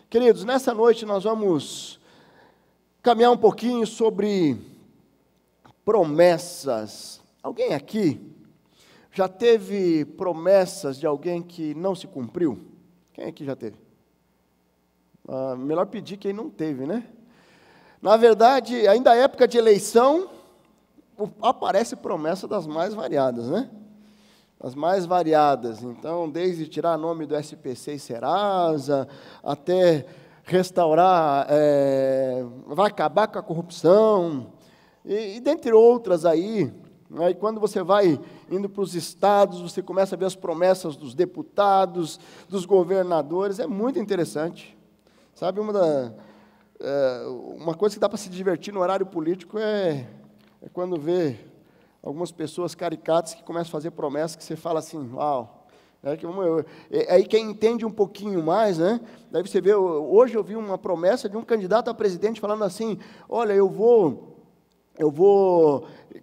Queridos, nessa noite nós vamos caminhar um pouquinho sobre promessas. Alguém aqui já teve promessas de alguém que não se cumpriu? Quem aqui já teve? Melhor pedir quem não teve, né? Na verdade, ainda é época de eleição, aparece promessa das mais variadas, né? As mais variadas. Então, desde tirar nome do SPC e Serasa, até restaurar, vai acabar com a corrupção, e dentre outras aí. Né? E quando você vai indo para os estados, você começa a ver as promessas dos deputados, dos governadores, é muito interessante. Sabe, uma coisa que dá para se divertir no horário político é quando vê algumas pessoas caricatas que começam a fazer promessas que você fala assim, uau. Aí quem entende um pouquinho mais, né? Daí você vê, hoje eu vi uma promessa de um candidato a presidente falando assim, olha, eu vou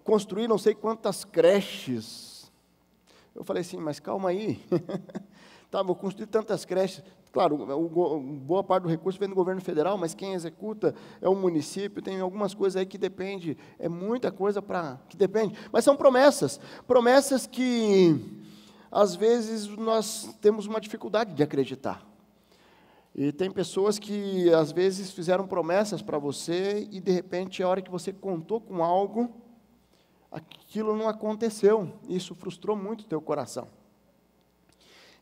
construir não sei quantas creches. Eu falei assim, mas calma aí. Tá, vou construir tantas creches. Claro, boa parte do recurso vem do governo federal, mas quem executa é o município, tem algumas coisas aí que depende, é muita coisa que depende. Mas são promessas que, às vezes, nós temos uma dificuldade de acreditar. E tem pessoas que, às vezes, fizeram promessas para você e, de repente, a hora que você contou com algo, aquilo não aconteceu. Isso frustrou muito o teu coração.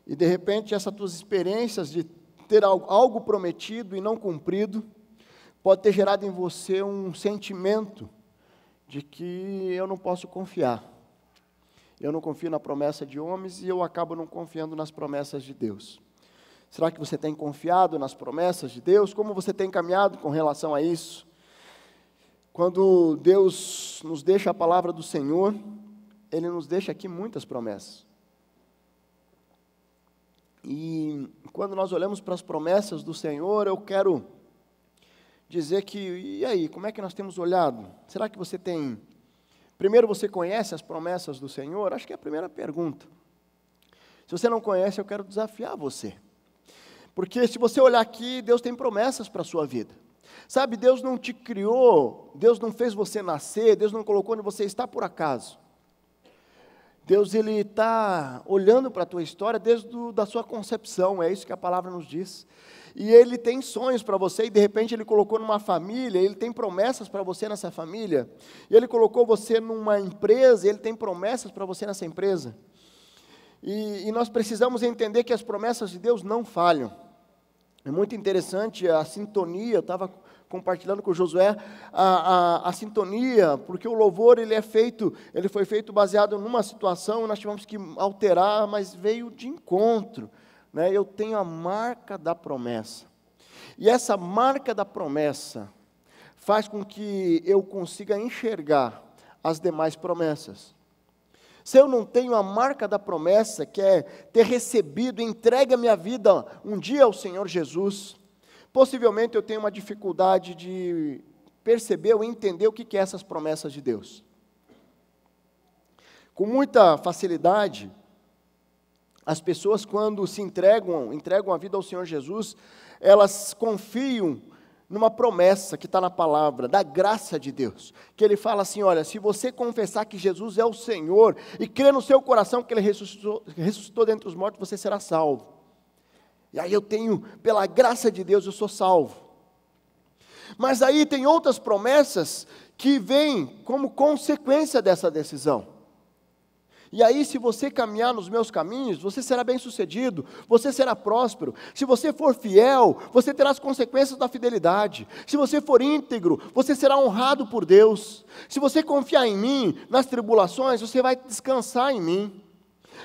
E, de repente, essas tuas experiências de ter algo prometido e não cumprido, pode ter gerado em você um sentimento de que eu não posso confiar. Eu não confio na promessa de homens e eu acabo não confiando nas promessas de Deus. Será que você tem confiado nas promessas de Deus? Como você tem caminhado com relação a isso? Quando Deus nos deixa a palavra do Senhor, Ele nos deixa aqui muitas promessas. E quando nós olhamos para as promessas do Senhor, eu quero dizer que, e aí, como é que nós temos olhado? Será que você tem... Primeiro, você conhece as promessas do Senhor? Acho que é a primeira pergunta. Se você não conhece, eu quero desafiar você. Porque se você olhar aqui, Deus tem promessas para a sua vida. Sabe, Deus não te criou, Deus não fez você nascer, Deus não colocou onde você está por acaso. Deus, Ele está olhando para a tua história desde da sua concepção, é isso que a palavra nos diz. E Ele tem sonhos para você, e de repente Ele colocou numa família, Ele tem promessas para você nessa família. E Ele colocou você numa empresa, e Ele tem promessas para você nessa empresa. E nós precisamos entender que as promessas de Deus não falham. É muito interessante a sintonia, eu estava compartilhando com o Josué, a sintonia, porque o louvor ele foi feito baseado numa situação, nós tivemos que alterar, mas veio de encontro, né? Eu tenho a marca da promessa, e essa marca da promessa faz com que eu consiga enxergar as demais promessas. Se eu não tenho a marca da promessa, que é ter recebido, entregue a minha vida um dia ao Senhor Jesus, possivelmente eu tenho uma dificuldade de perceber ou entender o que é essas promessas de Deus. Com muita facilidade, as pessoas quando se entregam a vida ao Senhor Jesus, elas confiam numa promessa que está na palavra, da graça de Deus, que Ele fala assim, olha, se você confessar que Jesus é o Senhor, e crer no seu coração que Ele ressuscitou dentre os mortos, você será salvo. E aí eu tenho, pela graça de Deus, eu sou salvo. Mas aí tem outras promessas que vêm como consequência dessa decisão. E aí, se você caminhar nos meus caminhos, você será bem-sucedido, você será próspero. Se você for fiel, você terá as consequências da fidelidade. Se você for íntegro, você será honrado por Deus. Se você confiar em mim, nas tribulações, você vai descansar em mim.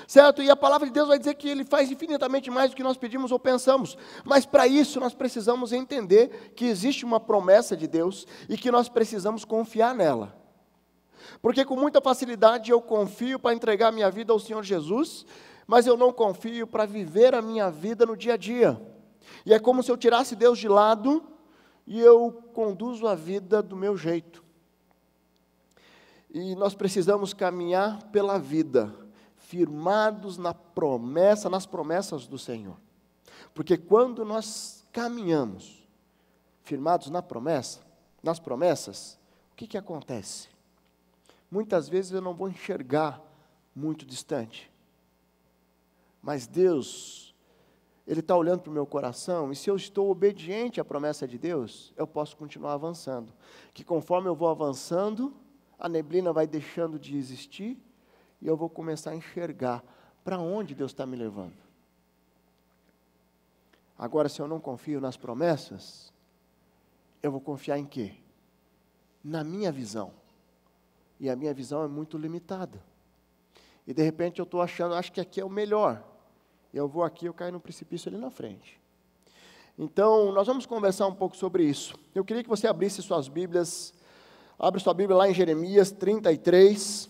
Certo? E a palavra de Deus vai dizer que Ele faz infinitamente mais do que nós pedimos ou pensamos. Mas para isso nós precisamos entender que existe uma promessa de Deus e que nós precisamos confiar nela. Porque com muita facilidade eu confio para entregar a minha vida ao Senhor Jesus, mas eu não confio para viver a minha vida no dia a dia. E é como se eu tirasse Deus de lado e eu conduzo a vida do meu jeito. E nós precisamos caminhar pela vida, firmados nas promessas do Senhor. Porque quando nós caminhamos firmados nas promessas, o que acontece? Muitas vezes eu não vou enxergar muito distante, mas Deus, Ele está olhando para o meu coração, e se eu estou obediente à promessa de Deus, eu posso continuar avançando, que conforme eu vou avançando, a neblina vai deixando de existir, e eu vou começar a enxergar para onde Deus está me levando. Agora, se eu não confio nas promessas, eu vou confiar em quê? Na minha visão. E a minha visão é muito limitada. E de repente eu estou achando, acho que aqui é o melhor. Eu vou aqui, eu caio no precipício ali na frente. Então, nós vamos conversar um pouco sobre isso. Eu queria que você abrisse suas Bíblias. Abre sua Bíblia lá em Jeremias 33.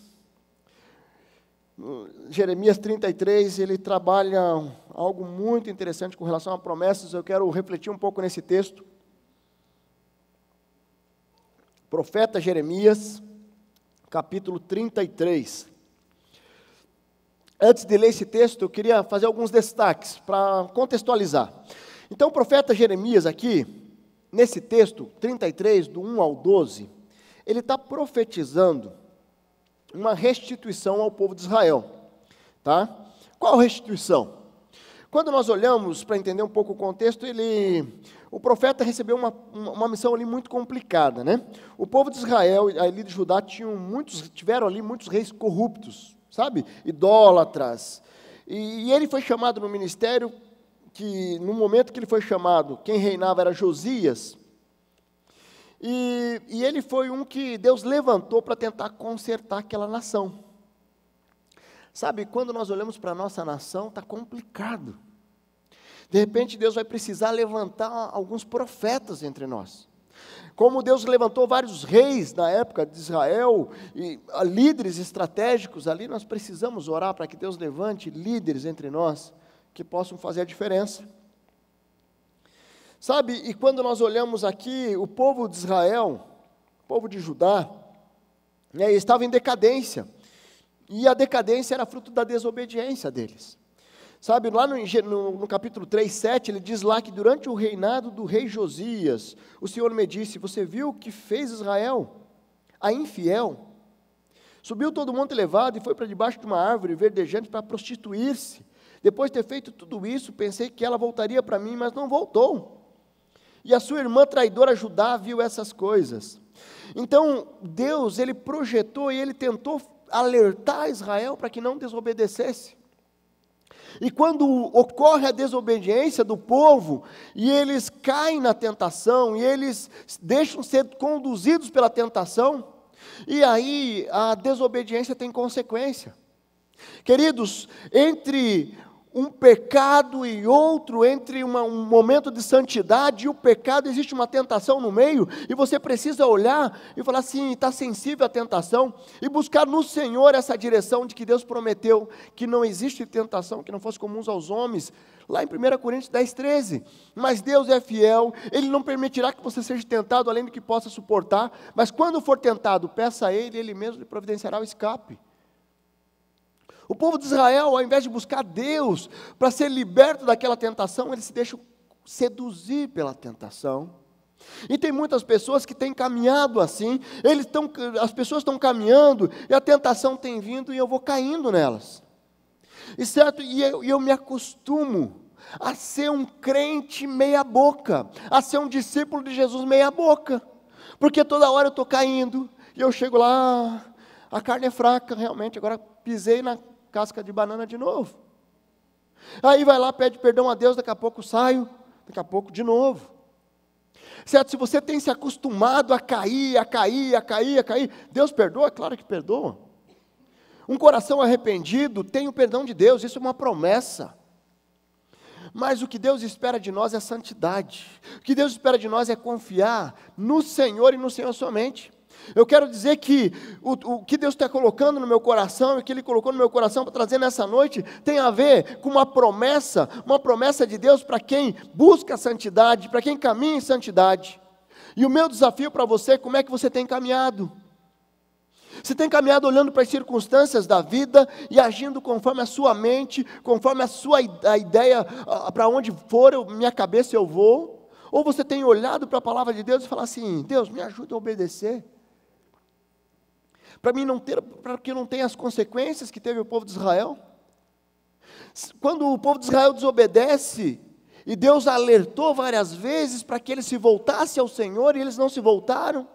Jeremias 33, ele trabalha algo muito interessante com relação a promessas. Eu quero refletir um pouco nesse texto. Profeta Jeremias, capítulo 33. Antes de ler esse texto, eu queria fazer alguns destaques para contextualizar. Então, o profeta Jeremias aqui, nesse texto, 33, do 1 ao 12, ele está profetizando uma restituição ao povo de Israel. Tá? Qual restituição? Quando nós olhamos para entender um pouco o contexto, o profeta recebeu uma missão ali muito complicada, né? O povo de Israel, ali de Judá, tiveram ali muitos reis corruptos, sabe? Idólatras. E ele foi chamado no ministério, que no momento que ele foi chamado, quem reinava era Josias. E ele foi um que Deus levantou para tentar consertar aquela nação. Sabe, quando nós olhamos para a nossa nação, está complicado. De repente, Deus vai precisar levantar alguns profetas entre nós. Como Deus levantou vários reis na época de Israel, e líderes estratégicos ali, nós precisamos orar para que Deus levante líderes entre nós, que possam fazer a diferença. Sabe, e quando nós olhamos aqui, o povo de Israel, o povo de Judá, estava em decadência. E a decadência era fruto da desobediência deles. Sabe, lá no capítulo 3, 7, ele diz lá que durante o reinado do rei Josias, o Senhor me disse, você viu o que fez Israel? A infiel. Subiu todo o monte elevado e foi para debaixo de uma árvore verdejante para prostituir-se. Depois de ter feito tudo isso, pensei que ela voltaria para mim, mas não voltou. E a sua irmã traidora Judá viu essas coisas. Então, Deus, ele projetou e ele tentou alertar Israel para que não desobedecesse. E quando ocorre a desobediência do povo, e eles caem na tentação, e eles deixam ser conduzidos pela tentação, e aí a desobediência tem consequência. Queridos, entre um pecado e outro, entre um momento de santidade e o pecado, existe uma tentação no meio, e você precisa olhar e falar assim, está sensível à tentação, e buscar no Senhor essa direção de que Deus prometeu, que não existe tentação que não fosse comum aos homens, lá em 1 Coríntios 10, 13, mas Deus é fiel, Ele não permitirá que você seja tentado além do que possa suportar, mas quando for tentado, peça a Ele, Ele mesmo lhe providenciará o escape. O povo de Israel, ao invés de buscar Deus para ser liberto daquela tentação, eles se deixam seduzir pela tentação. E tem muitas pessoas que têm caminhado assim, as pessoas estão caminhando e a tentação tem vindo e eu vou caindo nelas. E eu me acostumo a ser um crente meia boca, a ser um discípulo de Jesus meia boca, porque toda hora eu estou caindo e eu chego lá, a carne é fraca realmente, agora pisei na casca de banana de novo. Aí vai lá, pede perdão a Deus, daqui a pouco saio, daqui a pouco de novo. Certo? Se você tem se acostumado a cair, Deus perdoa? Claro que perdoa. Um coração arrependido tem o perdão de Deus, isso é uma promessa. Mas o que Deus espera de nós é santidade. O que Deus espera de nós é confiar no Senhor e no Senhor somente. Eu quero dizer que o que Deus está colocando no meu coração, e o que Ele colocou no meu coração para trazer nessa noite, tem a ver com uma promessa de Deus para quem busca a santidade, para quem caminha em santidade. E o meu desafio para você, como é que você tem caminhado? Você tem caminhado olhando para as circunstâncias da vida e agindo conforme a sua mente, conforme a ideia, para onde for minha cabeça eu vou? Ou você tem olhado para a palavra de Deus e falado assim: Deus, me ajuda a obedecer, para que não tenha as consequências que teve o povo de Israel? Quando o povo de Israel desobedece, e Deus alertou várias vezes para que eles se voltassem ao Senhor, e eles não se voltaram,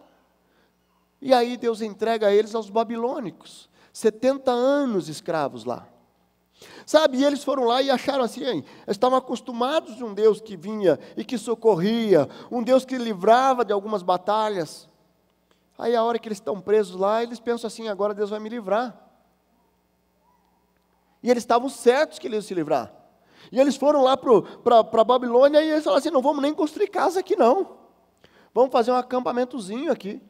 e aí Deus entrega eles aos babilônicos, 70 anos escravos lá. Sabe, e eles foram lá e acharam assim, estavam acostumados de um Deus que vinha e que socorria, um Deus que livrava de algumas batalhas. Aí a hora que eles estão presos lá, eles pensam assim: agora Deus vai me livrar. E eles estavam certos que eles iam se livrar. E eles foram lá para a Babilônia e eles falaram assim: não vamos nem construir casa aqui não, vamos fazer um acampamentozinho aqui.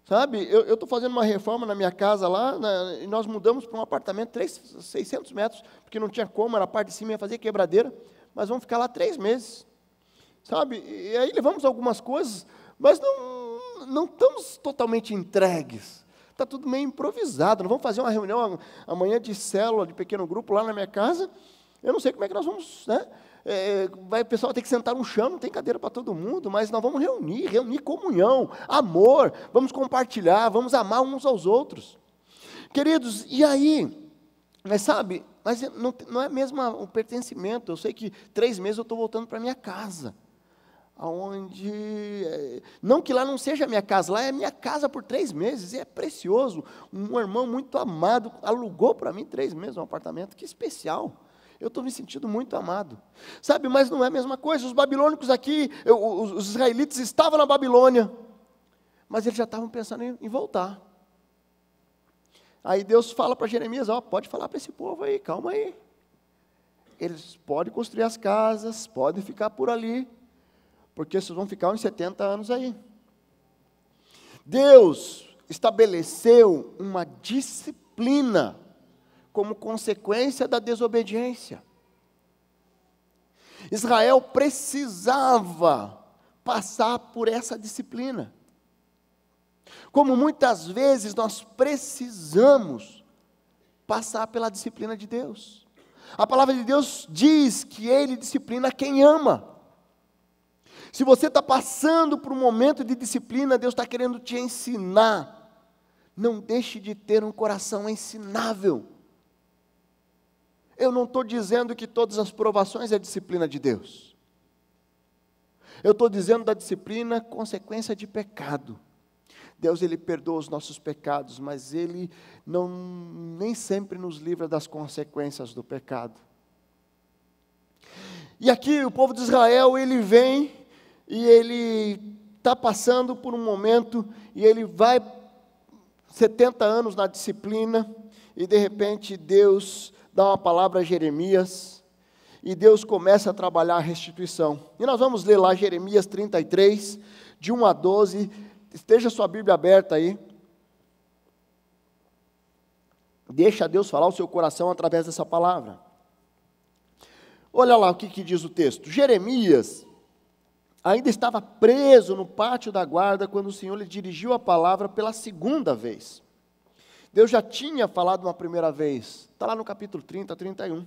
Sabe, eu estou fazendo uma reforma na minha casa lá, e nós mudamos para um apartamento, 600 metros, porque não tinha como, era a parte de cima, ia fazer quebradeira, mas vamos ficar lá 3 meses. Sabe, e aí levamos algumas coisas, mas não estamos totalmente entregues. Está tudo meio improvisado. Nós vamos fazer uma reunião amanhã de célula, de pequeno grupo, lá na minha casa. Eu não sei como é que nós vamos, né? O pessoal vai ter que sentar no chão, não tem cadeira para todo mundo, mas nós vamos reunir comunhão, amor, vamos compartilhar, vamos amar uns aos outros. Queridos, e aí? Mas sabe, não é mesmo o pertencimento. Eu sei que 3 meses eu estou voltando para minha casa. Não que lá não seja a minha casa, lá é a minha casa por 3 meses, e é precioso. Um irmão muito amado alugou para mim 3 meses um apartamento, que especial. Eu estou me sentindo muito amado. Sabe, mas não é a mesma coisa. Os babilônicos aqui, os israelitas estavam na Babilônia, mas eles já estavam pensando em voltar. Aí Deus fala para Jeremias: pode falar para esse povo aí, calma aí. Eles podem construir as casas, podem ficar por ali, porque vocês vão ficar uns 70 anos aí. Deus estabeleceu uma disciplina como consequência da desobediência. Israel precisava passar por essa disciplina. Como muitas vezes nós precisamos passar pela disciplina de Deus. A palavra de Deus diz que Ele disciplina quem ama. Se você está passando por um momento de disciplina, Deus está querendo te ensinar. Não deixe de ter um coração ensinável. Eu não estou dizendo que todas as provações é disciplina de Deus. Eu estou dizendo da disciplina consequência de pecado. Deus, Ele perdoa os nossos pecados, mas Ele nem sempre nos livra das consequências do pecado. E aqui o povo de Israel, ele vem e ele está passando por um momento, e ele vai 70 anos na disciplina, e de repente Deus dá uma palavra a Jeremias, e Deus começa a trabalhar a restituição. E nós vamos ler lá Jeremias 33, de 1 a 12, esteja sua Bíblia aberta aí. Deixa Deus falar o seu coração através dessa palavra. Olha lá o que diz o texto. Jeremias ainda estava preso no pátio da guarda quando o Senhor lhe dirigiu a palavra pela 2ª vez. Deus já tinha falado uma primeira vez, está lá no capítulo 30, 31.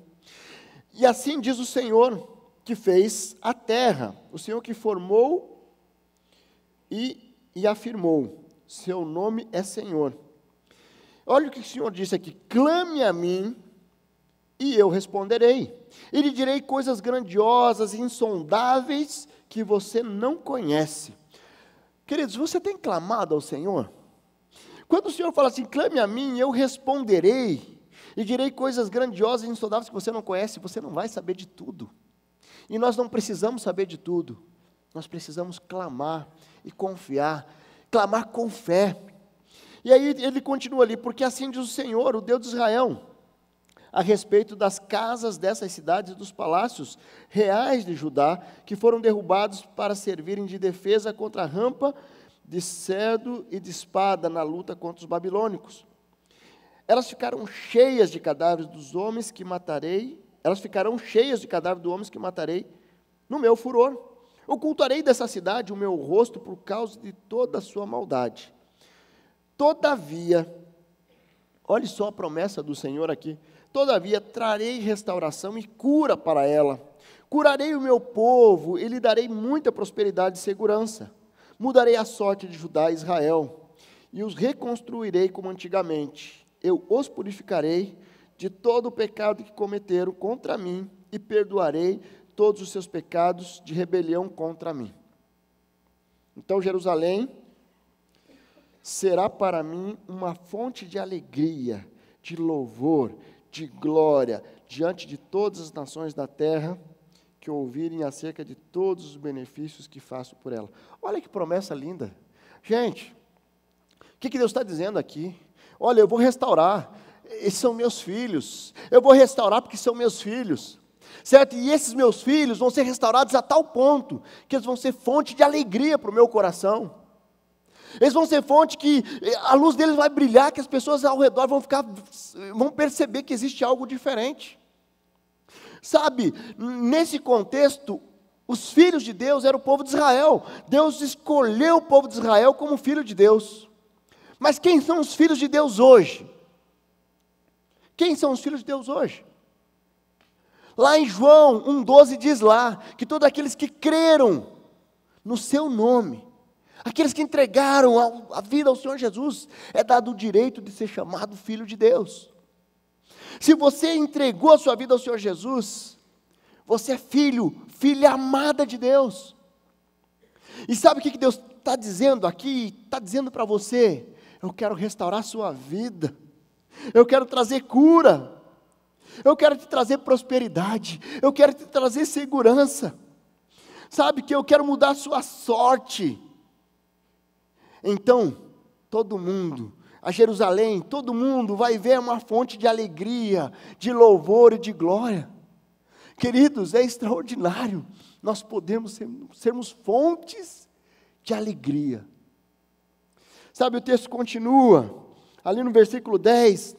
E assim diz o Senhor que fez a terra, o Senhor que formou e afirmou, seu nome é Senhor. Olha o que o Senhor disse aqui: clame a mim e eu responderei, e lhe direi coisas grandiosas e insondáveis que você não conhece. Queridos, você tem clamado ao Senhor? Quando o Senhor fala assim, clame a mim, eu responderei, e direi coisas grandiosas e insondáveis que você não conhece, você não vai saber de tudo. E nós não precisamos saber de tudo, nós precisamos clamar e confiar, clamar com fé. E aí ele continua ali, porque assim diz o Senhor, o Deus de Israel, a respeito das casas dessas cidades e dos palácios reais de Judá, que foram derrubados para servirem de defesa contra a rampa de cedro e de espada na luta contra os babilônicos. Elas ficaram cheias de cadáveres dos homens que matarei, no meu furor. Ocultarei dessa cidade o meu rosto por causa de toda a sua maldade. Todavia, olhe só a promessa do Senhor aqui, todavia trarei restauração e cura para ela, curarei o meu povo e lhe darei muita prosperidade e segurança, mudarei a sorte de Judá e Israel, e os reconstruirei como antigamente, eu os purificarei de todo o pecado que cometeram contra mim, e perdoarei todos os seus pecados de rebelião contra mim. Então Jerusalém será para mim uma fonte de alegria, de louvor, de glória, diante de todas as nações da terra, que ouvirem acerca de todos os benefícios que faço por ela. Olha que promessa linda. Gente, o que Deus está dizendo aqui? Olha, eu vou restaurar, esses são meus filhos, eu vou restaurar porque são meus filhos, certo? E esses meus filhos vão ser restaurados a tal ponto, que eles vão ser fonte de alegria para o meu coração, eles vão ser fonte que a luz deles vai brilhar, que as pessoas ao redor vão perceber que existe algo diferente, sabe? Nesse contexto, os filhos de Deus eram o povo de Israel, Deus escolheu o povo de Israel como filho de Deus, mas quem são os filhos de Deus hoje? Quem são os filhos de Deus hoje? Lá em João 1,12 diz lá, que todos aqueles que creram no seu nome, aqueles que entregaram a vida ao Senhor Jesus, é dado o direito de ser chamado filho de Deus. Se você entregou a sua vida ao Senhor Jesus, você é filho, filha amada de Deus. E sabe o que Deus está dizendo aqui? Está dizendo para você, eu quero restaurar a sua vida, eu quero trazer cura, eu quero te trazer prosperidade, eu quero te trazer segurança, sabe que eu quero mudar a sua sorte. Então, todo mundo, a Jerusalém, todo mundo vai ver uma fonte de alegria, de louvor e de glória. Queridos, é extraordinário, nós podemos sermos fontes de alegria. Sabe, o texto continua, ali no versículo 10,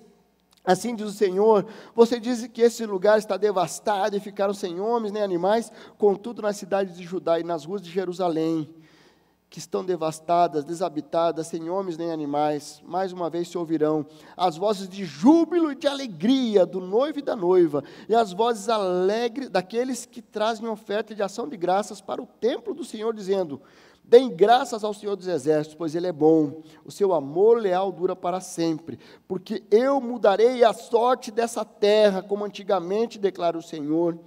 assim diz o Senhor, você diz que esse lugar está devastado e ficaram sem homens nem animais, contudo nas cidades de Judá e nas ruas de Jerusalém, que estão devastadas, desabitadas, sem homens nem animais, mais uma vez se ouvirão as vozes de júbilo e de alegria do noivo e da noiva, e as vozes alegres daqueles que trazem oferta de ação de graças para o templo do Senhor, dizendo, deem graças ao Senhor dos Exércitos, pois Ele é bom, o seu amor leal dura para sempre, porque eu mudarei a sorte dessa terra, como antigamente declara o Senhor,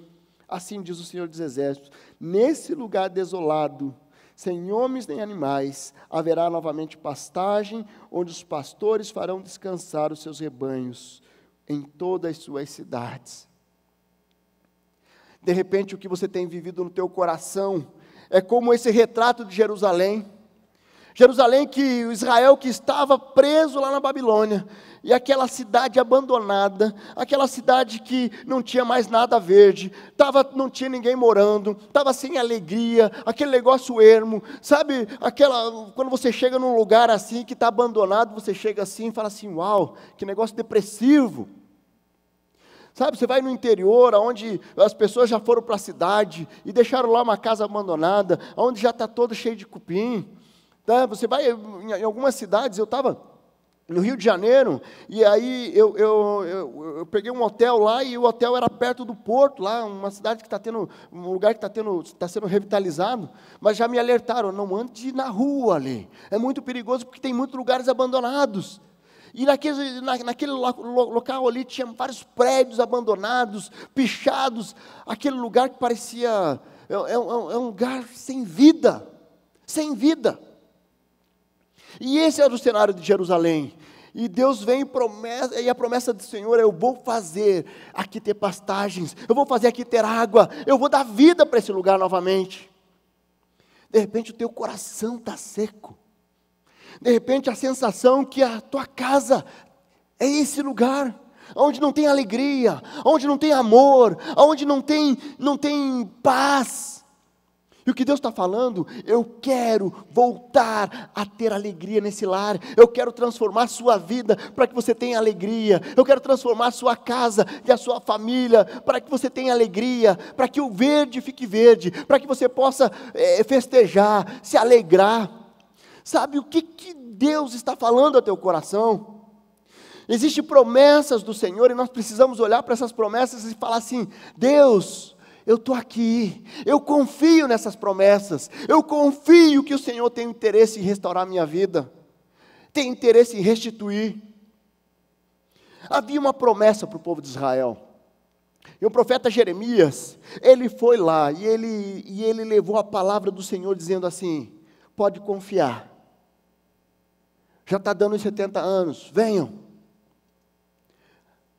assim diz o Senhor dos Exércitos, nesse lugar desolado, sem homens nem animais, haverá novamente pastagem, onde os pastores farão descansar os seus rebanhos, em todas as suas cidades. De repente, o que você tem vivido no teu coração, é como esse retrato de Jerusalém. Jerusalém, que Israel que estava preso lá na Babilônia, e aquela cidade abandonada, aquela cidade que não tinha mais nada verde, não tinha ninguém morando, estava sem alegria, aquele negócio ermo, sabe, quando você chega num lugar assim, que está abandonado, você chega assim e fala assim, uau, que negócio depressivo. Sabe, você vai no interior, onde as pessoas já foram para a cidade, e deixaram lá uma casa abandonada, onde já está todo cheio de cupim, tá? Você vai em algumas cidades, eu estava no Rio de Janeiro, e aí eu peguei um hotel lá, e o hotel era perto do porto, lá, uma cidade que está tendo, um lugar que está sendo revitalizado, mas já me alertaram, não ande na ali, é muito perigoso, porque tem muitos lugares abandonados. E naquele local ali tinha vários prédios abandonados, pichados, aquele lugar que parecia, é um lugar sem vida, sem vida. E esse era o cenário de Jerusalém. E Deus vem e a promessa do Senhor é, eu vou fazer aqui ter pastagens, eu vou fazer aqui ter água, eu vou dar vida para esse lugar novamente. De repente o teu coração está seco. De repente a sensação que a tua casa é esse lugar, onde não tem alegria, onde não tem amor, onde não tem paz. E o que Deus está falando, eu quero voltar a ter alegria nesse lar, eu quero transformar a sua vida para que você tenha alegria, eu quero transformar a sua casa e a sua família para que você tenha alegria, para que o verde fique verde, para que você possa festejar, se alegrar. Sabe o que Deus está falando ao teu coração. Existem promessas do Senhor e nós precisamos olhar para essas promessas e falar assim: Deus, eu estou aqui, eu confio nessas promessas, eu confio que o Senhor tem interesse em restaurar a minha vida, tem interesse em restituir. Havia uma promessa para o povo de Israel, e o profeta Jeremias, ele foi lá, e ele levou a palavra do Senhor dizendo assim: pode confiar, já está dando os 70 anos, venham,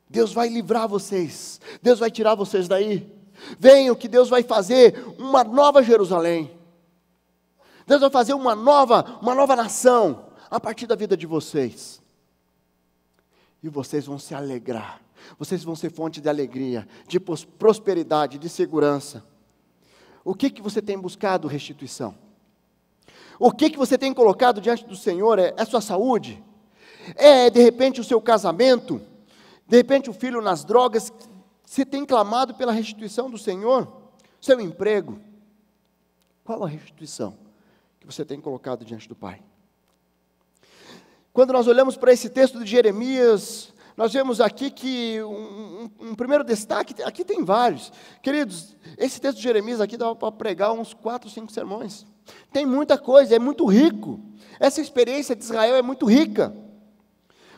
Deus vai livrar vocês, Deus vai tirar vocês daí, venham que Deus vai fazer uma nova Jerusalém, Deus vai fazer uma nova nação, a partir da vida de vocês, e vocês vão se alegrar, vocês vão ser fonte de alegria, de prosperidade, de segurança. O que você tem buscado? Restituição. O que você tem colocado diante do Senhor? É a sua saúde? É de repente o seu casamento? De repente o filho nas drogas? Você tem clamado pela restituição do Senhor? Seu emprego? Qual a restituição que você tem colocado diante do Pai? Quando nós olhamos para esse texto de Jeremias, nós vemos aqui que um primeiro destaque, aqui tem vários. Queridos, esse texto de Jeremias aqui dá para pregar uns 4, 5 sermões. Tem muita coisa, é muito rico. Essa experiência de Israel é muito rica.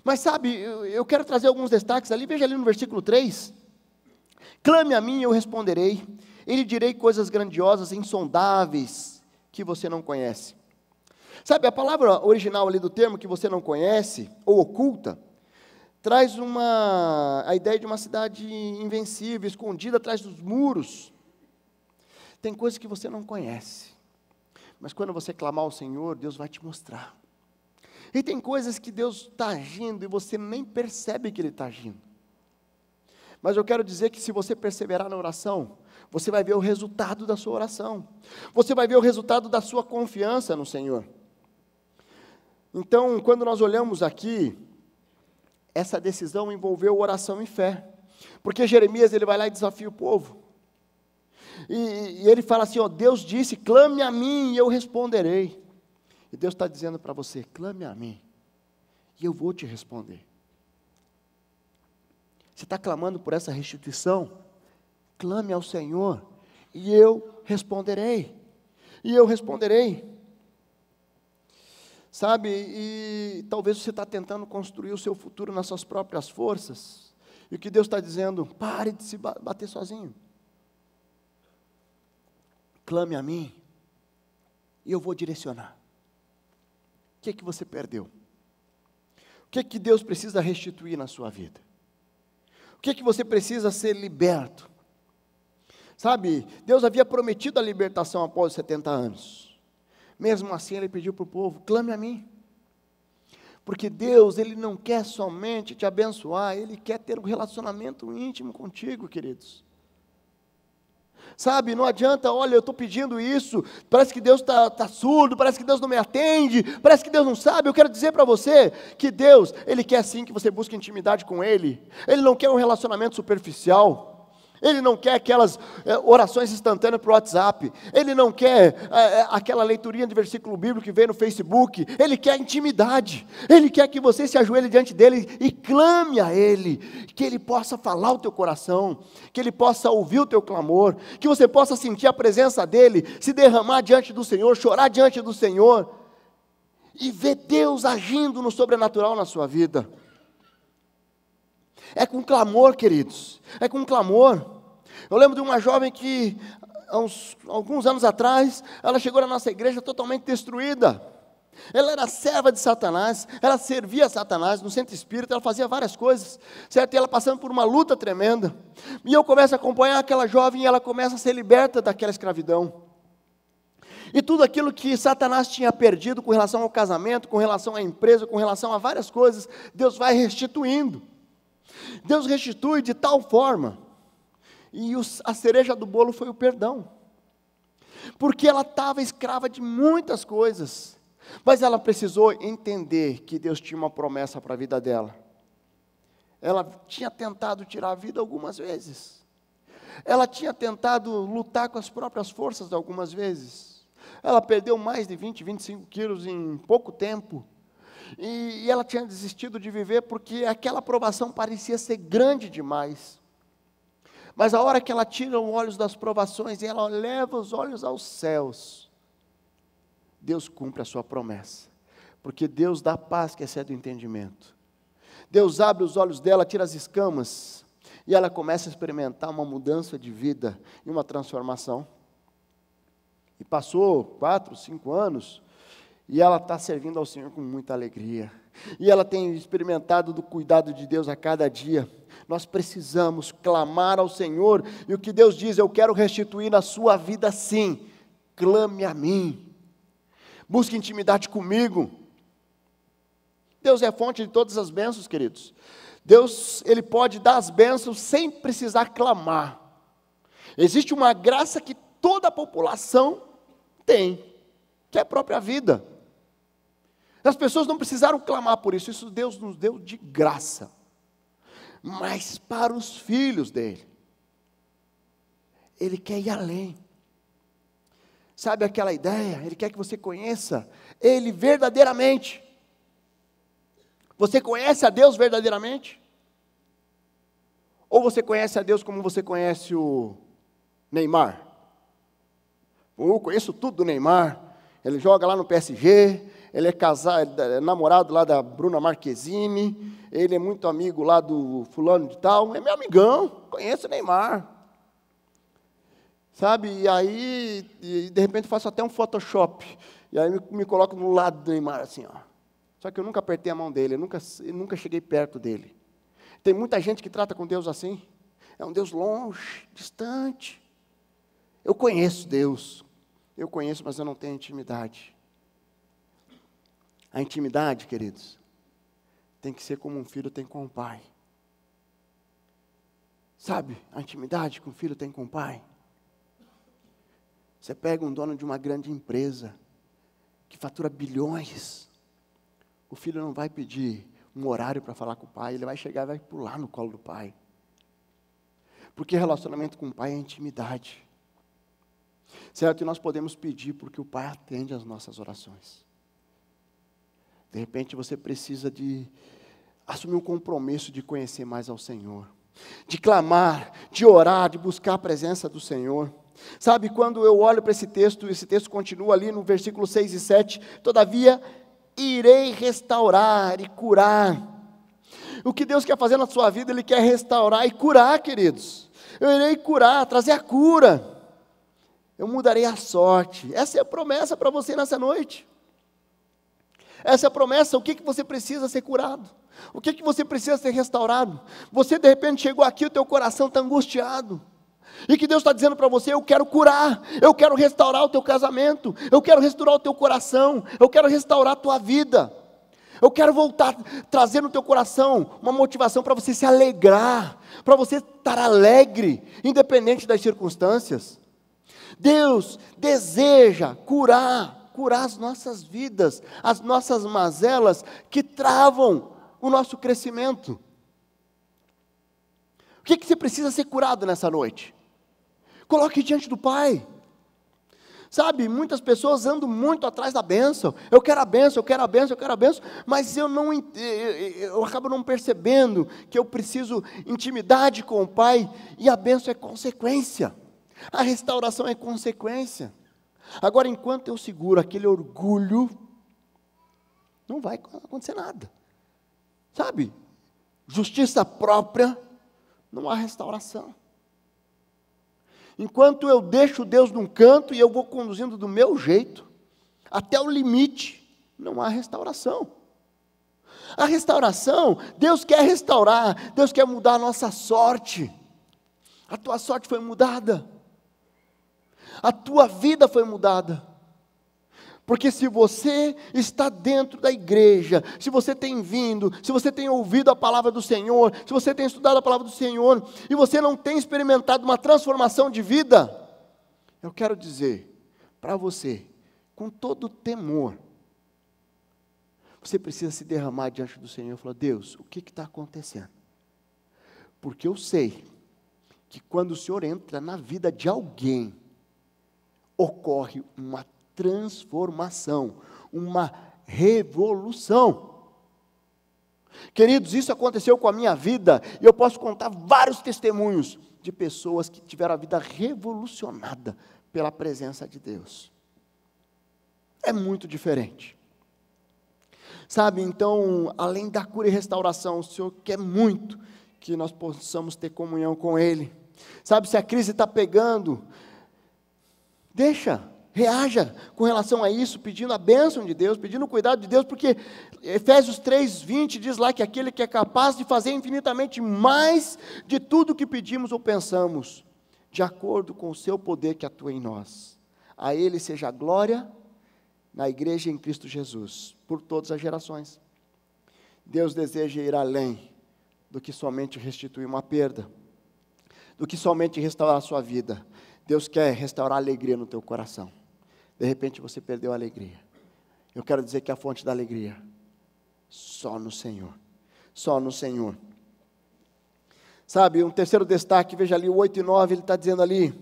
Mas sabe, eu quero trazer alguns destaques ali, veja ali no versículo 3. Clame a mim e eu responderei, e lhe direi coisas grandiosas, insondáveis, que você não conhece. Sabe, a palavra original ali do termo que você não conhece, ou oculta, traz a ideia de uma cidade invencível, escondida atrás dos muros. Tem coisas que você não conhece, mas quando você clamar ao Senhor, Deus vai te mostrar. E tem coisas que Deus está agindo e você nem percebe que Ele está agindo. Mas eu quero dizer que se você perseverar na oração, você vai ver o resultado da sua oração. Você vai ver o resultado da sua confiança no Senhor. Então, quando nós olhamos aqui, essa decisão envolveu oração e fé. Porque Jeremias, ele vai lá e desafia o povo. E ele fala assim, ó, Deus disse, clame a mim e eu responderei. E Deus está dizendo para você, clame a mim e eu vou te responder. Você está clamando por essa restituição? Clame ao Senhor e eu responderei. E eu responderei. Sabe, e talvez você está tentando construir o seu futuro nas suas próprias forças, e o que Deus está dizendo, pare de se bater sozinho, clame a mim, e eu vou direcionar. O que você perdeu? O que Deus precisa restituir na sua vida? O que você precisa ser liberto? Sabe, Deus havia prometido a libertação após os 70 anos, mesmo assim Ele pediu para o povo, clame a mim, porque Deus, Ele não quer somente te abençoar, Ele quer ter um relacionamento íntimo contigo, queridos. Sabe, não adianta, olha, eu estou pedindo isso, parece que Deus está surdo, parece que Deus não me atende, parece que Deus não sabe. Eu quero dizer para você que Deus, Ele quer sim que você busque intimidade com Ele. Ele não quer um relacionamento superficial. Ele não quer aquelas orações instantâneas para o WhatsApp. Ele não quer aquela leiturinha de versículo bíblico que vem no Facebook. Ele quer intimidade. Ele quer que você se ajoelhe diante dEle e clame a Ele. Que Ele possa falar o teu coração. Que Ele possa ouvir o teu clamor. Que você possa sentir a presença dEle, se derramar diante do Senhor, chorar diante do Senhor. E ver Deus agindo no sobrenatural na sua vida. É com clamor, queridos. É com clamor. Eu lembro de uma jovem que, alguns anos atrás, ela chegou na nossa igreja totalmente destruída. Ela era serva de Satanás, ela servia a Satanás no centro espírita, ela fazia várias coisas, certo? E ela passando por uma luta tremenda. E eu começo a acompanhar aquela jovem e ela começa a ser liberta daquela escravidão. E tudo aquilo que Satanás tinha perdido com relação ao casamento, com relação à empresa, com relação a várias coisas, Deus vai restituindo. Deus restitui de tal forma. E a cereja do bolo foi o perdão. Porque ela estava escrava de muitas coisas. Mas ela precisou entender que Deus tinha uma promessa para a vida dela. Ela tinha tentado tirar a vida algumas vezes. Ela tinha tentado lutar com as próprias forças algumas vezes. Ela perdeu mais de 20, 25 quilos em pouco tempo. E ela tinha desistido de viver porque aquela provação parecia ser grande demais. Mas a hora que ela tira os olhos das provações e ela leva os olhos aos céus, Deus cumpre a sua promessa. Porque Deus dá paz que excede o entendimento. Deus abre os olhos dela, tira as escamas, e ela começa a experimentar uma mudança de vida e uma transformação. E passou 4, 5 anos, e ela está servindo ao Senhor com muita alegria. E ela tem experimentado do cuidado de Deus a cada dia. Nós precisamos clamar ao Senhor, e o que Deus diz, eu quero restituir na sua vida sim. Clame a mim. Busque intimidade comigo. Deus é a fonte de todas as bênçãos, queridos. Deus, Ele pode dar as bênçãos sem precisar clamar. Existe uma graça que toda a população tem, que é a própria vida. As pessoas não precisaram clamar por isso, isso Deus nos deu de graça. Mas para os filhos dele, Ele quer ir além. Sabe aquela ideia? Ele quer que você conheça Ele verdadeiramente. Você conhece a Deus verdadeiramente? Ou você conhece a Deus como você conhece o Neymar? Eu conheço tudo do Neymar. Ele joga lá no PSG, ele é casado, é namorado lá da Bruna Marquezine, ele é muito amigo lá do fulano de tal, é meu amigão, conheço o Neymar. Sabe, e aí, de repente, faço até um Photoshop, e aí me coloco no lado do Neymar, assim, ó. Só que eu nunca apertei a mão dele, eu nunca cheguei perto dele. Tem muita gente que trata com Deus assim, é um Deus longe, distante. Eu conheço Deus, eu conheço, mas eu não tenho intimidade. A intimidade, queridos, tem que ser como um filho tem com o pai. Sabe, a intimidade que um filho tem com o pai. Você pega um dono de uma grande empresa, que fatura bilhões, o filho não vai pedir um horário para falar com o pai, ele vai chegar e vai pular no colo do pai. Porque relacionamento com o pai é intimidade. Certo? E nós podemos pedir porque o pai atende às nossas orações. De repente você precisa de assumir um compromisso de conhecer mais ao Senhor. De clamar, de orar, de buscar a presença do Senhor. Sabe, quando eu olho para esse texto continua ali no versículo 6 e 7, todavia irei restaurar e curar. O que Deus quer fazer na sua vida, Ele quer restaurar e curar, queridos. Eu irei curar, trazer a cura. Eu mudarei a sorte. Essa é a promessa para você nessa noite. Essa é a promessa, o que você precisa ser curado? O que você precisa ser restaurado? Você de repente chegou aqui, o teu coração está angustiado. E que Deus está dizendo para você, eu quero curar, eu quero restaurar o teu casamento, eu quero restaurar o teu coração, eu quero restaurar a tua vida. Eu quero voltar, trazer no teu coração uma motivação para você se alegrar, para você estar alegre, independente das circunstâncias. Deus deseja curar as nossas vidas, as nossas mazelas que travam o nosso crescimento. O que você precisa ser curado nessa noite? Coloque diante do Pai. Sabe, muitas pessoas andam muito atrás da bênção. Eu quero a bênção, eu quero a bênção, eu quero a bênção, mas eu acabo não percebendo que eu preciso intimidade com o Pai, e a bênção é consequência. A restauração é consequência. Agora, enquanto eu seguro aquele orgulho, não vai acontecer nada. Sabe? Justiça própria, não há restauração. Enquanto eu deixo Deus num canto e eu vou conduzindo do meu jeito, até o limite, não há restauração. A restauração, Deus quer restaurar, Deus quer mudar a nossa sorte. A tua sorte foi mudada. A tua vida foi mudada. Porque se você está dentro da igreja, se você tem vindo, se você tem ouvido a palavra do Senhor, se você tem estudado a palavra do Senhor, e você não tem experimentado uma transformação de vida, eu quero dizer para você, com todo temor, você precisa se derramar diante do Senhor e falar, Deus, o que está acontecendo? Porque eu sei que quando o Senhor entra na vida de alguém, ocorre uma transformação, uma revolução. Queridos, isso aconteceu com a minha vida, e eu posso contar vários testemunhos de pessoas que tiveram a vida revolucionada pela presença de Deus. É muito diferente. Sabe, então, além da cura e restauração, o Senhor quer muito que nós possamos ter comunhão com Ele. Sabe, se a crise está pegando, reaja com relação a isso, pedindo a bênção de Deus, pedindo o cuidado de Deus, porque Efésios 3:20 diz lá que aquele que é capaz de fazer infinitamente mais de tudo que pedimos ou pensamos, de acordo com o seu poder que atua em nós. A Ele seja a glória na igreja em Cristo Jesus, por todas as gerações. Deus deseja ir além do que somente restituir uma perda, do que somente restaurar a sua vida. Deus quer restaurar a alegria no teu coração. De repente você perdeu a alegria. Eu quero dizer que a fonte da alegria, só no Senhor. Só no Senhor. Sabe, um terceiro destaque, veja ali o 8 e 9, ele está dizendo ali: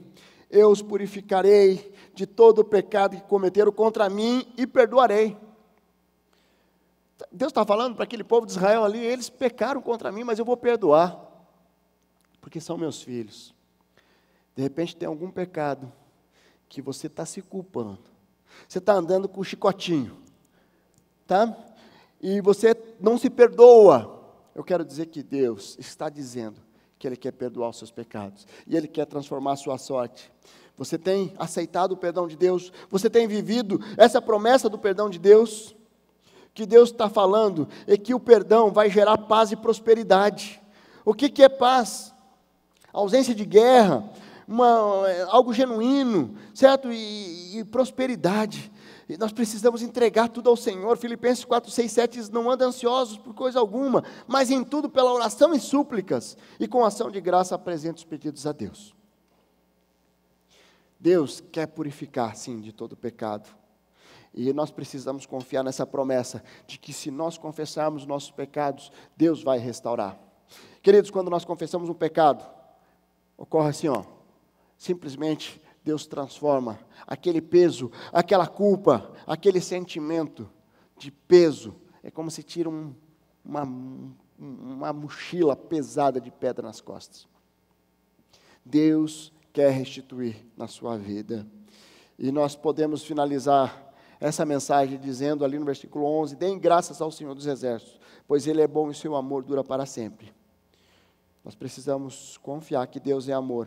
eu os purificarei de todo o pecado que cometeram contra mim e perdoarei. Deus está falando para aquele povo de Israel ali, eles pecaram contra mim, mas eu vou perdoar, porque são meus filhos. De repente tem algum pecado que você está se culpando, você está andando com o chicotinho, tá? E você não se perdoa. Eu quero dizer que Deus está dizendo que Ele quer perdoar os seus pecados, e Ele quer transformar a sua sorte. Você tem aceitado o perdão de Deus? Você tem vivido essa promessa do perdão de Deus? O que Deus está falando é que o perdão vai gerar paz e prosperidade. O que é paz? Ausência de guerra, algo genuíno, certo? E prosperidade. E nós precisamos entregar tudo ao Senhor. Filipenses 4:6-7 diz: não andem ansiosos por coisa alguma, mas em tudo pela oração e súplicas, e com ação de graça apresente os pedidos a Deus. Deus quer purificar, sim, de todo pecado. E nós precisamos confiar nessa promessa, de que se nós confessarmos nossos pecados, Deus vai restaurar. Queridos, quando nós confessamos um pecado, ocorre assim, simplesmente Deus transforma aquele peso, aquela culpa, aquele sentimento de peso. É como se tira uma mochila pesada de pedra nas costas. Deus quer restituir na sua vida. E nós podemos finalizar essa mensagem dizendo ali no versículo 11: deem graças ao Senhor dos Exércitos, pois Ele é bom e seu amor dura para sempre. Nós precisamos confiar que Deus é amor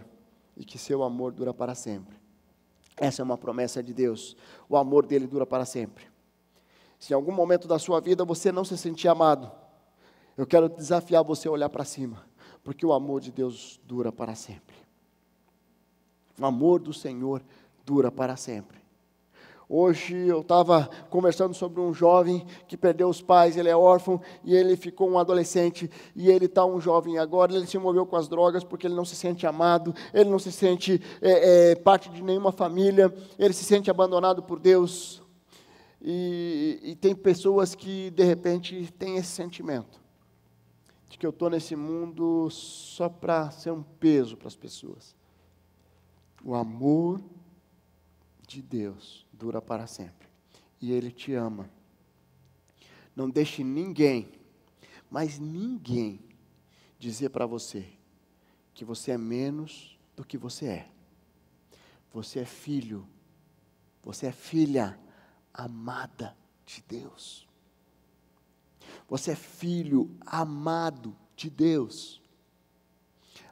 e que seu amor dura para sempre. Essa é uma promessa de Deus. O amor dele dura para sempre. Se em algum momento da sua vida você não se sentir amado, eu quero desafiar você a olhar para cima, porque o amor de Deus dura para sempre. O amor do Senhor dura para sempre. Hoje eu estava conversando sobre um jovem que perdeu os pais, ele é órfão, e ele ficou um adolescente, e ele está um jovem agora, ele se envolveu com as drogas, porque ele não se sente amado, ele não se sente parte de nenhuma família, ele se sente abandonado por Deus, e tem pessoas que de repente têm esse sentimento, de que eu estou nesse mundo só para ser um peso para as pessoas. O amor de Deus dura para sempre. E Ele te ama. Não deixe ninguém, mas ninguém, dizer para você que você é menos do que você é. Você é filho, você é filha amada de Deus. Você é filho amado de Deus.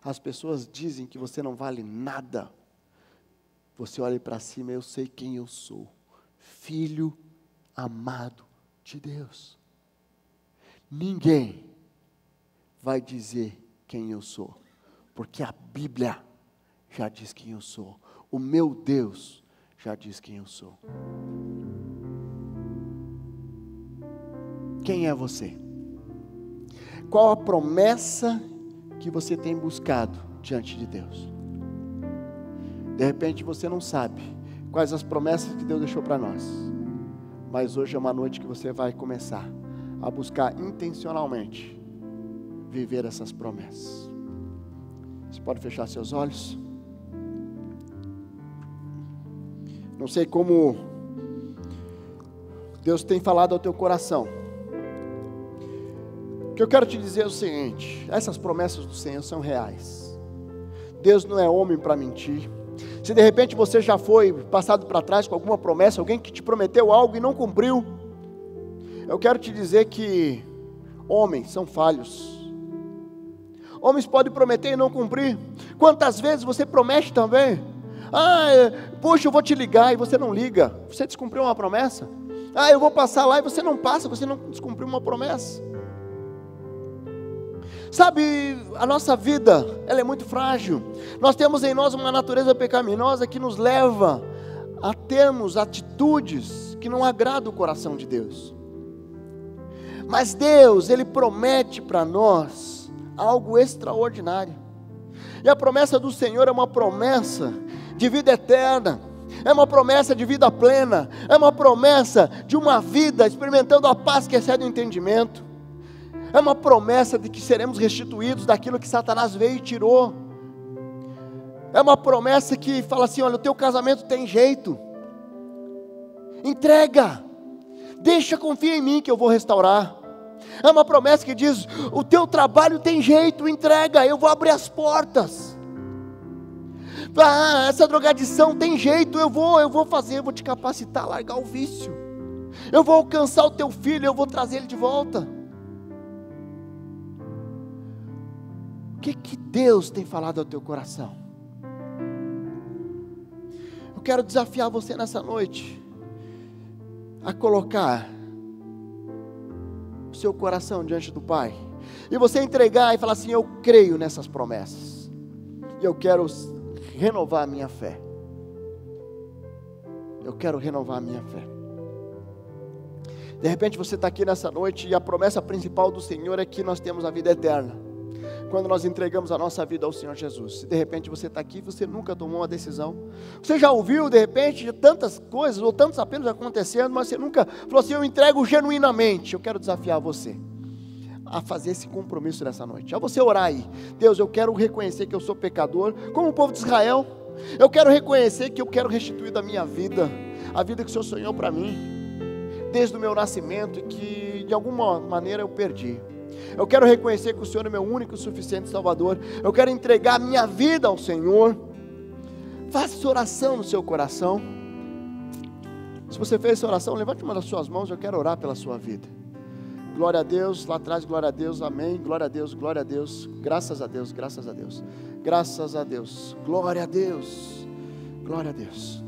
As pessoas dizem que você não vale nada. Você olha para cima, eu sei quem eu sou. Filho amado de Deus. Ninguém vai dizer quem eu sou, porque a Bíblia já diz quem eu sou. O meu Deus já diz quem eu sou. Quem é você? Qual a promessa que você tem buscado diante de Deus? De repente você não sabe quais as promessas que Deus deixou para nós, mas hoje é uma noite que você vai começar a buscar intencionalmente viver essas promessas. Você pode fechar seus olhos? Não sei como Deus tem falado ao teu coração, O que eu quero te dizer é o seguinte: essas promessas do Senhor são reais. Deus não é homem para mentir. Se de repente você já foi passado para trás com alguma promessa, alguém que te prometeu algo e não cumpriu, eu quero te dizer que homens são falhos. Homens podem prometer e não cumprir. Quantas vezes você promete também? Poxa, eu vou te ligar e você não liga. Você descumpriu uma promessa. Eu vou passar lá e você não passa, você não descumpriu uma promessa. Sabe, a nossa vida, ela é muito frágil. Nós temos em nós uma natureza pecaminosa que nos leva a termos atitudes que não agradam o coração de Deus. Mas Deus, Ele promete para nós algo extraordinário. E a promessa do Senhor é uma promessa de vida eterna. É uma promessa de vida plena. É uma promessa de uma vida experimentando a paz que excede o entendimento. É uma promessa de que seremos restituídos daquilo que Satanás veio e tirou. É uma promessa que fala assim: olha, o teu casamento tem jeito. Entrega. Deixa, confia em mim que eu vou restaurar. É uma promessa que diz: o teu trabalho tem jeito, entrega, eu vou abrir as portas. Essa drogadição tem jeito, eu vou fazer, eu vou te capacitar a largar o vício. Eu vou alcançar o teu filho, eu vou trazer ele de volta. O que Deus tem falado ao teu coração? Eu quero desafiar você nessa noite a colocar o seu coração diante do Pai, e você entregar e falar assim: eu creio nessas promessas, e eu quero renovar a minha fé. Eu quero renovar a minha fé. De repente você está aqui nessa noite e a promessa principal do Senhor é que nós temos a vida eterna quando nós entregamos a nossa vida ao Senhor Jesus. Se de repente você está aqui e você nunca tomou uma decisão, você já ouviu de repente tantas coisas ou tantos apelos acontecendo, mas você nunca falou assim: eu entrego genuinamente. Eu quero desafiar você a fazer esse compromisso nessa noite, a você orar aí: Deus, eu quero reconhecer que eu sou pecador, como o povo de Israel. Eu quero reconhecer que eu quero restituir da minha vida a vida que o Senhor sonhou para mim desde o meu nascimento e que de alguma maneira eu perdi. Eu quero reconhecer que o Senhor é meu único e suficiente Salvador. Eu quero entregar a minha vida ao Senhor. Faça essa oração no seu coração. Se você fez essa oração, levante uma das suas mãos. Eu quero orar pela sua vida. Glória a Deus, lá atrás, glória a Deus, amém. Glória a Deus, glória a Deus. Graças a Deus, graças a Deus. Graças a Deus, glória a Deus, glória a Deus.